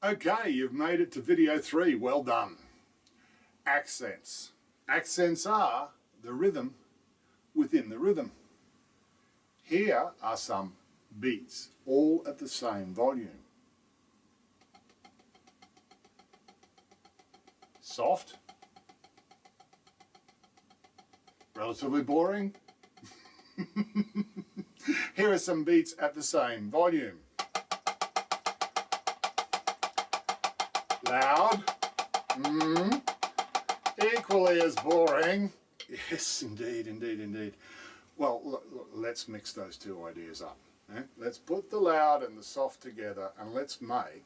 Okay, you've made it to video 3. Well done. Accents. Accents are the rhythm within the rhythm. Here are some beats, all at the same volume. Soft. Relatively boring. Here are some beats at the same volume. Loud. Equally as boring. Yes, indeed, indeed, indeed. Well, let's mix those two ideas up. Let's put the loud and the soft together and let's make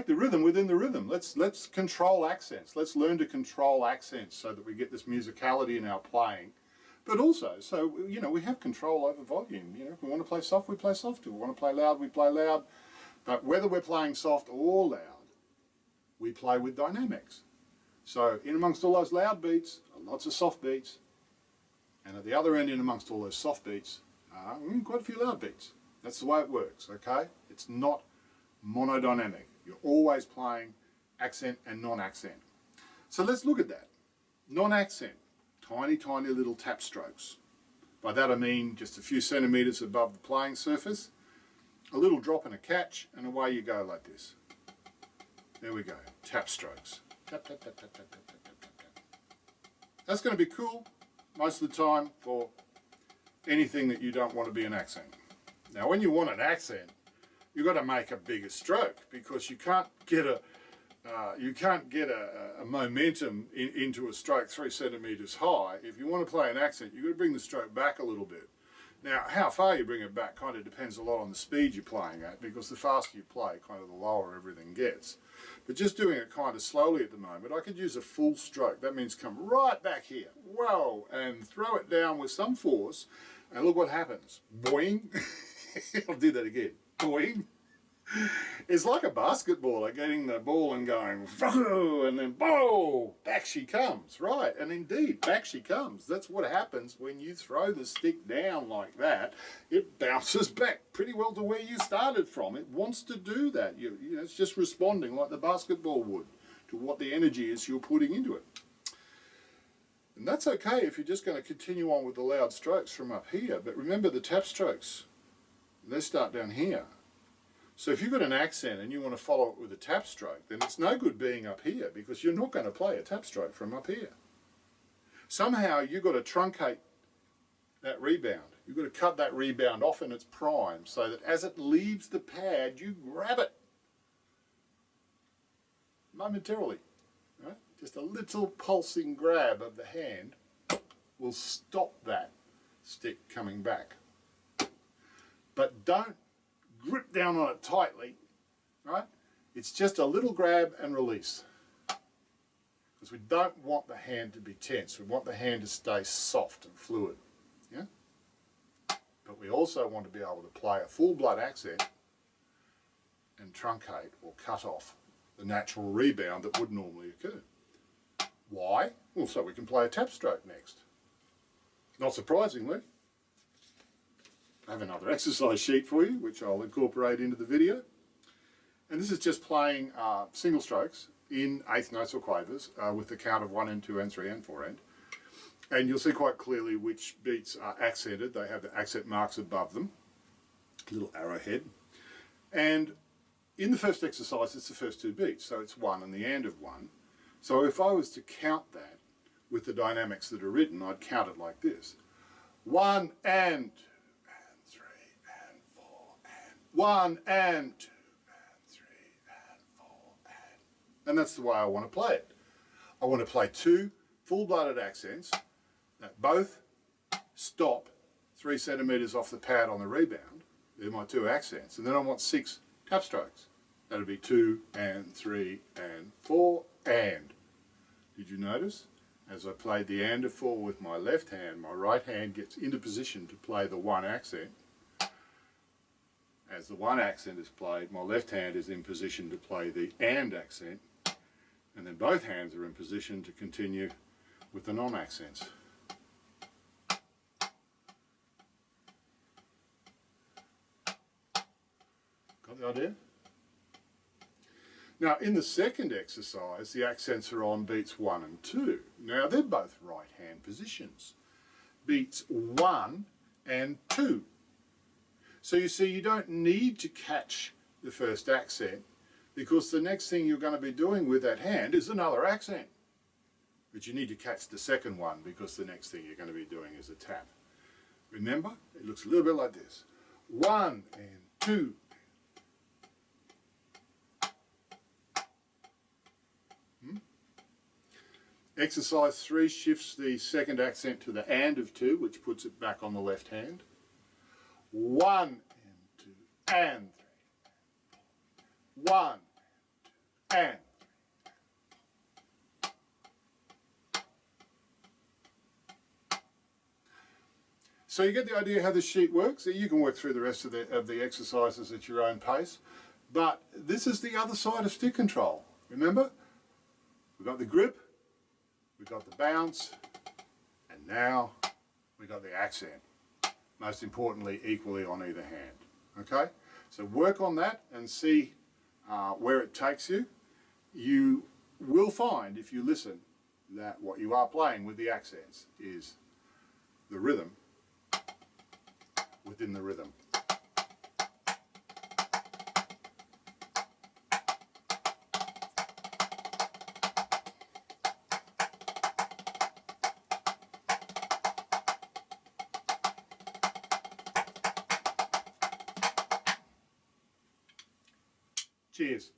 the rhythm within the rhythm. Let's control accents. Let's learn to control accents so that we get this musicality in our playing. But also, so, we have control over volume. If we want to play soft, we play soft. If we want to play loud, we play loud. But whether we're playing soft or loud, we play with dynamics. So in amongst all those loud beats are lots of soft beats. And at the other end, in amongst all those soft beats, are quite a few loud beats. That's the way it works, okay? It's not monodynamic. You're always playing accent and non-accent. So let's look at that. Non-accent, tiny, tiny little tap strokes. By that I mean just a few centimetres above the playing surface, a little drop and a catch, and away you go like this. There we go, tap strokes. Tap, tap, tap, tap, tap, tap, tap, tap, tap. That's going to be cool most of the time for anything that you don't want to be an accent. Now when you want an accent, you've got to make a bigger stroke because you can't get a momentum into a stroke 3 centimetres high. If you want to play an accent, you've got to bring the stroke back a little bit. Now, how far you bring it back kind of depends a lot on the speed you're playing at, because the faster you play, kind of the lower everything gets. But just doing it kind of slowly at the moment, I could use a full stroke. That means come right back here, whoa, and throw it down with some force, and look what happens. Boing. I'll do that again. Boing. It's like a basketballer getting the ball and going, and then, boom, back she comes, right? And indeed, back she comes. That's what happens when you throw the stick down like that. It bounces back pretty well to where you started from. It wants to do that. It's just responding like the basketball would to what the energy is you're putting into it. And that's okay if you're just going to continue on with the loud strokes from up here. But remember the tap strokes, they start down here. So if you've got an accent and you want to follow it with a tap stroke, then it's no good being up here because you're not going to play a tap stroke from up here. Somehow you've got to truncate that rebound. You've got to cut that rebound off in its prime so that as it leaves the pad, you grab it momentarily. Right? Just a little pulsing grab of the hand will stop that stick coming back. But don't grip down on it tightly, right? It's just a little grab and release. Because we don't want the hand to be tense. We want the hand to stay soft and fluid, yeah? But we also want to be able to play a full blood accent and truncate or cut off the natural rebound that would normally occur. Why? Well, so we can play a tap stroke next. Not surprisingly, I have another exercise sheet for you, which I'll incorporate into the video. And this is just playing single strokes in eighth notes or quavers with the count of 1 and 2 and 3 and 4 and. And you'll see quite clearly which beats are accented. They have the accent marks above them, little arrowhead. And in the first exercise, it's the first 2 beats, so it's 1 and the and of 1. So if I was to count that with the dynamics that are written, I'd count it like this. 1 and 1 and 2 and 3 and 4 and that's the way I want to play it. I want to play 2 full-blooded accents that both stop 3 centimetres off the pad on the rebound. They're my 2 accents. And then I want 6 tap strokes. That'll be 2 and 3 and 4 and. Did you notice? as I played the and of 4 with my left hand, my right hand gets into position to play the 1 accent. As the 1 accent is played, my left hand is in position to play the and accent, and then both hands are in position to continue with the non-accents. Got the idea? Now, in the second exercise, the accents are on beats 1 and 2. Now, they're both right hand positions. Beats 1 and 2. So you see, you don't need to catch the first accent, because the next thing you're going to be doing with that hand is another accent. But you need to catch the second one, because the next thing you're going to be doing is a tap. Remember, it looks a little bit like this. 1 and 2. Exercise 3 shifts the second accent to the and of 2, which puts it back on the left hand. 1 and 2 and 3. 1 and 2 and 3. So you get the idea how this sheet works. You can work through the rest of the exercises at your own pace. But this is the other side of stick control. Remember? We've got the grip, we've got the bounce, and now we've got the accent. Most importantly, equally on either hand. Okay? So work on that and see where it takes you. You will find, if you listen, that what you are playing with the accents is the rhythm within the rhythm. Cheers.